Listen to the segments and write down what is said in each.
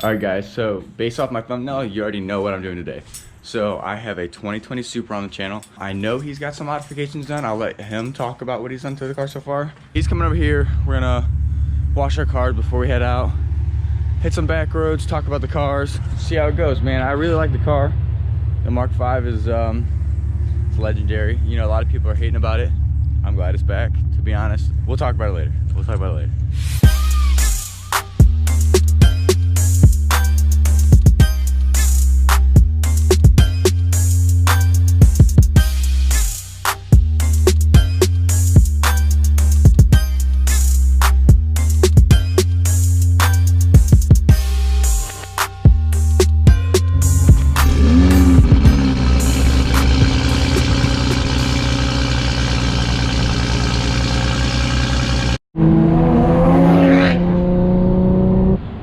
Alright guys, so based off my thumbnail, you already know what I'm doing today. So I have a 2020 Supra on the channel. I know he's got some modifications done. I'll let him talk about what he's done to the car so far. He's coming over here. We're gonna wash our cars before we head out. Hit some back roads, talk about the cars, see how it goes, man. I really like the car. The Mark V is it's legendary. You know, a lot of people are hating about it. I'm glad it's back, to be honest. We'll talk about it later. We'll talk about it later.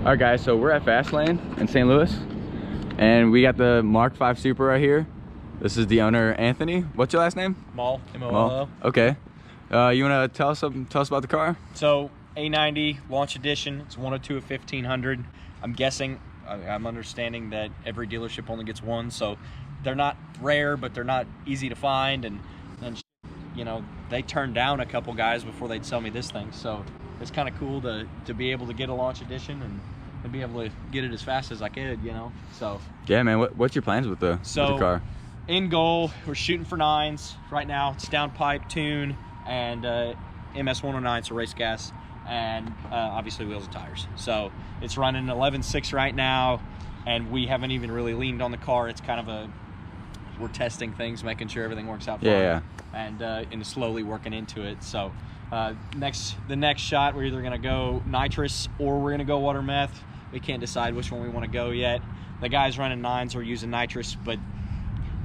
Alright guys, so we're at Fastlane in St. Louis and we got the Mark V Supra right here. This is the owner, Anthony. What's your last name? Moll, M-O-L-L. Okay. You wanna tell us about the car? So A90 launch edition. It's 102 of 1500. I'm guessing, I'm understanding that every dealership only gets one, so they're not rare, but they're not easy to find, and you know, they turned down a couple guys before they'd sell me this thing, so it's kind of cool to be able to get a launch edition and be able to get it as fast as I could, you know. So yeah, man. What's your plans with the car? In goal, we're shooting for 9s right now. It's downpipe, tune, and MS 109, so race gas, and obviously wheels and tires. So it's running 11.6 right now, and we haven't even really leaned on the car. It's kind of we're testing things, making sure everything works out fine. Yeah. And slowly working into it. So the next shot, we're either gonna go nitrous or we're gonna go water meth. We can't decide which one we want to go yet. The guys running 9s are using nitrous, but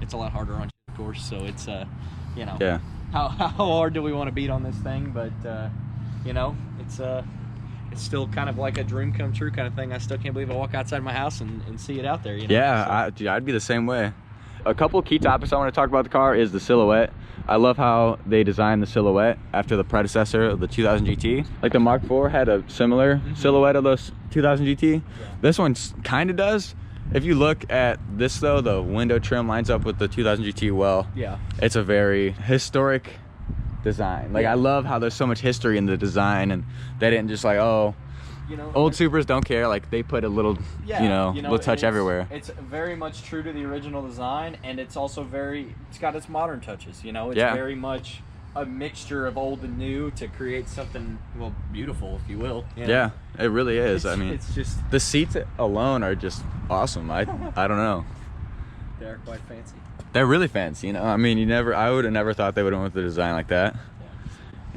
it's a lot harder on, of course. So it's you know, yeah. How hard do we want to beat on this thing? But you know, it's still kind of like a dream come true kind of thing. I still can't believe I walk outside my house and see it out there. You know? Yeah, so. I'd be the same way. A couple of key topics I want to talk about the car is the silhouette. I love how they designed the silhouette after the predecessor of the 2000 GT. Like the Mark IV had a similar silhouette of those 2000 GT. Yeah. This one kind of does. If you look at this though, the window trim lines up with the 2000 GT well. Yeah. It's a very historic design. Like, yeah. I love how there's so much history in the design, and they didn't just like, oh, you know, old Supras don't care. Like, they put a little, yeah, you know, little touch everywhere. It's very much true to the original design, and it's also it's got its modern touches. You know, it's very much a mixture of old and new to create something, well, beautiful, if you will. You know? Yeah, it really is. I mean, it's just the seats alone are just awesome. I don't know. They're quite fancy. They're really fancy. You know, I mean, I would have never thought they would have went with a design like that.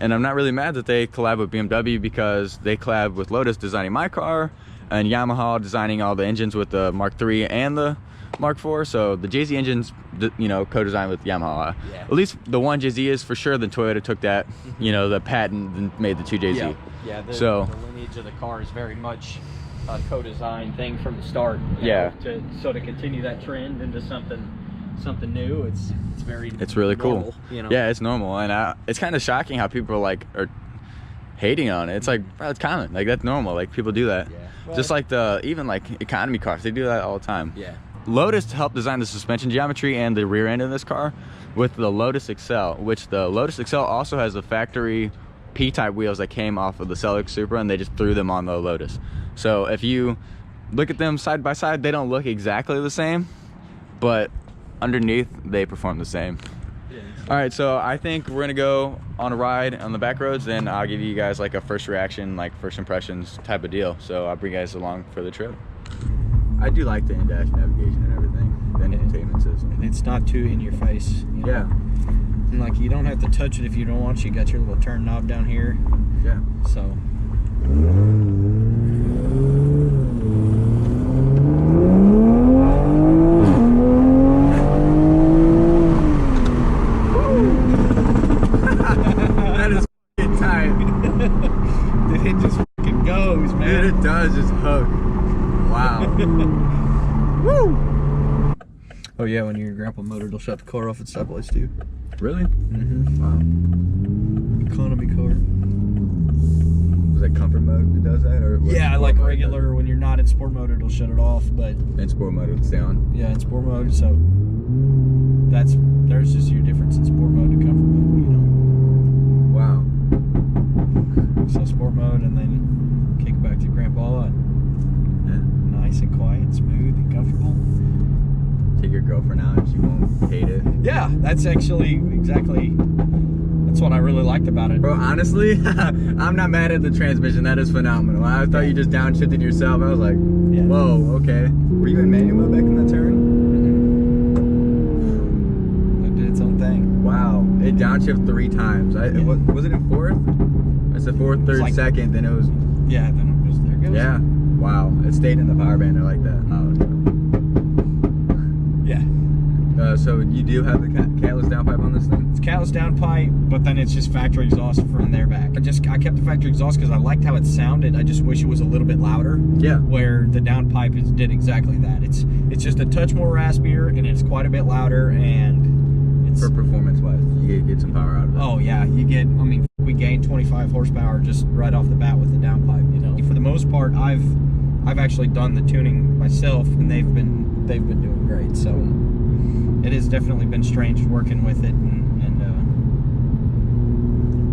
And I'm not really mad that they collab with BMW, because they collab with Lotus designing my car, and Yamaha designing all the engines with the Mark III and the Mark IV. So the JZ engines, you know, co-designed with Yamaha. Yeah. At least the one JZ is for sure. Then Toyota took that, you know, the patent and made the two JZ. Yeah. The lineage of the car is very much a co-designed thing from the start. Yeah. So to continue that trend into something new, it's really normal, cool. You know? Yeah, it's normal, and it's kind of shocking how people are hating on it. It's like, bro, it's common. Like, that's normal. Like, people do that. Yeah. Well, just like even like economy cars, they do that all the time. Yeah. Lotus helped design the suspension geometry and the rear end of this car with the Lotus Excel, which the Lotus Excel also has the factory P-type wheels that came off of the Celica Supra, and they just threw them on the Lotus. So if you look at them side by side, they don't look exactly the same, but underneath they perform the same. Yeah. All right, so I think we're gonna go on a ride on the back roads, and I'll give you guys like a first reaction, like first impressions type of deal. So I'll bring you guys along for the trip. I do like the in-dash navigation and everything, the entertainment system. And it's not too in your face. You know? Yeah. And like, you don't have to touch it if you don't want to. You got your little turn knob down here. Yeah. So. It just fucking goes, man. Dude, it does just hook. Wow. Woo! Oh yeah, when your grandpa motor, it'll shut the car off at stoplights too. Really? Mm-hmm. Wow. Economy car. Was that comfort mode that does that, or yeah, like regular. When you're not in sport mode, it'll shut it off. But in sport mode, it'll stay on. Yeah, in sport mode. So there's just your difference in sport mode to comfort mode. You know. Wow. So sport mode, and then kick it back to Grandpa. Nice and quiet, and smooth and comfortable. Take your girlfriend out and she won't hate it. Yeah, that's actually exactly. That's what I really liked about it. Bro, honestly, I'm not mad at the transmission. That is phenomenal. I thought you just downshifted yourself. I was like, whoa, okay. Were you in manual mode back in that turn? It did its own thing. Wow. It downshifted 3 times. Was it in 4th? I said 4th, 3rd, like, 2nd, then it was... Yeah, then it was, there it goes. Yeah. Wow. It stayed in the power bander like that. Oh, okay. Yeah. So you do have the catless downpipe on this thing? It's catless downpipe, but then it's just factory exhaust from there back. I kept the factory exhaust because I liked how it sounded. I just wish it was a little bit louder. Yeah. Where the downpipe did exactly that. It's just a touch more raspier, and it's quite a bit louder, and it's... For performance-wise, you get some power out of it. Oh yeah, you get, I mean, we gained 25 horsepower just right off the bat with the downpipe, you know. For the most part, I've actually done the tuning myself, and they've been doing great. So it has definitely been strange working with it and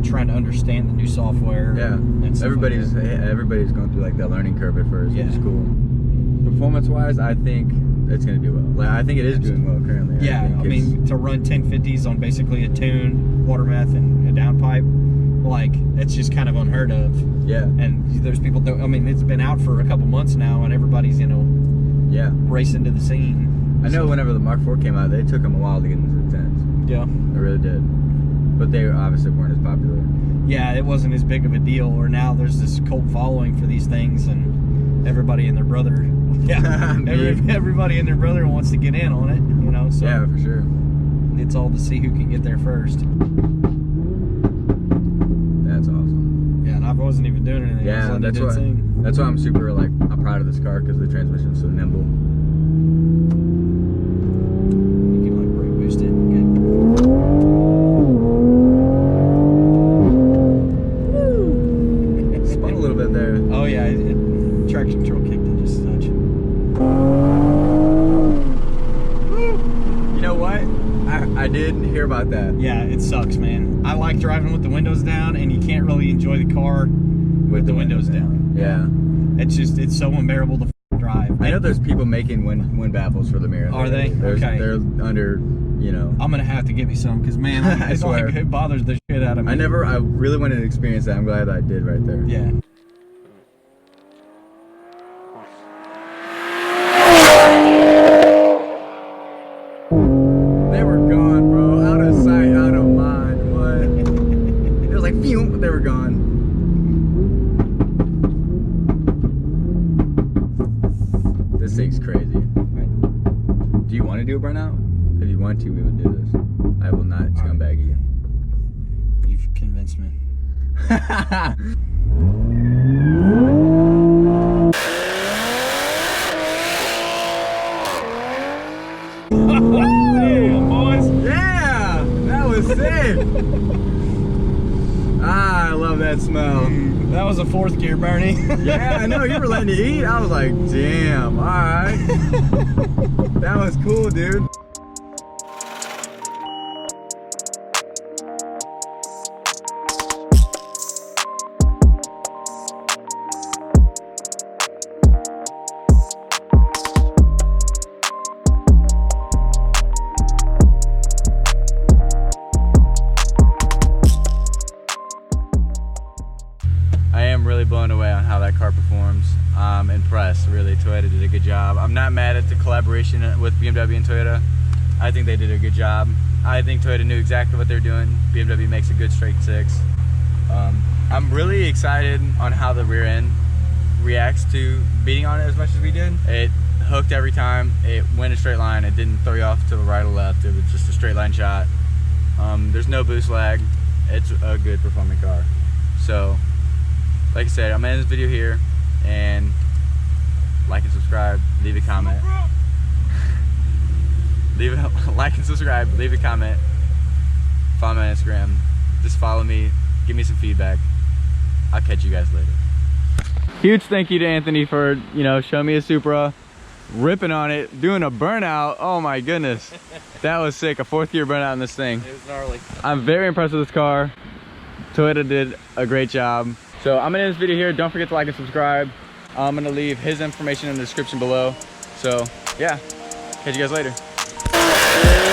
trying to understand the new software. Yeah, everybody's going through like that learning curve at first, which is cool. Performance-wise, I think it's going to do well. Like, I think it is doing well currently. Yeah, I mean, to run 1050s on basically a tune, water meth, and a downpipe, like, it's just kind of unheard of. Yeah. And there's people, I mean, it's been out for a couple months now, and everybody's, you know, racing to the scene. I know whenever the Mark IV came out, they took them a while to get into the 10s. Yeah. They really did. But they obviously weren't as popular. Yeah, it wasn't as big of a deal, or now there's this cult following for these things, and everybody and their brother, everybody and their brother wants to get in on it, you know, so. Yeah, for sure. It's all to see who can get there first. That's awesome. Yeah, and I wasn't even doing anything. Yeah, that's why I'm super, like, I'm proud of this car, because the transmission's so nimble. You can, like, brake boost it and get... Spun a little bit there. Oh, yeah, traction control kicked in just a touch. You know what? I did hear about that. Yeah, it sucks, man. I like driving with the windows down, and you can't really enjoy the car with the windows down. Yeah. It's so unbearable to drive. I know there's people making wind baffles for the mirror. Are they? Okay. They're under, you know. I'm gonna have to get me some, because man, I swear. Like, it bothers the shit out of me. I really wanted to experience that. I'm glad that I did right there. Yeah. They were gone, bro. Out of sight, out of mind. What? It was like, phew, but they were gone. This thing's crazy. Do you want to do a burnout? If you want to, we would do this. I will not scumbag you. You've convinced me. Damn, boys. Yeah, that was sick. I love that smell. That was a 4th gear, Bernie. Yeah, I know, you were letting it eat. I was like, damn, alright. That was cool, dude. I am really blown away on how that car performs. I'm impressed, really. Toyota did a good job. I'm not mad at the collaboration with BMW and Toyota. I think they did a good job. I think Toyota knew exactly what they're doing. BMW makes a good straight 6. I'm really excited on how the rear end reacts to beating on it as much as we did. It hooked every time. It went a straight line. It didn't throw you off to the right or left. It was just a straight line shot. There's no boost lag. It's a good performing car. So, like I said, I'm ending this video here, and like and subscribe, leave a comment. Like and subscribe, leave a comment, follow me on Instagram, just follow me, give me some feedback. I'll catch you guys later. Huge thank you to Anthony for, you know, showing me a Supra, ripping on it, doing a burnout. Oh my goodness. That was sick. A 4th gear burnout in this thing. It was gnarly. I'm very impressed with this car. Toyota did a great job. So I'm gonna end this video here. Don't forget to like and subscribe. I'm gonna leave his information in the description below. So yeah, catch you guys later.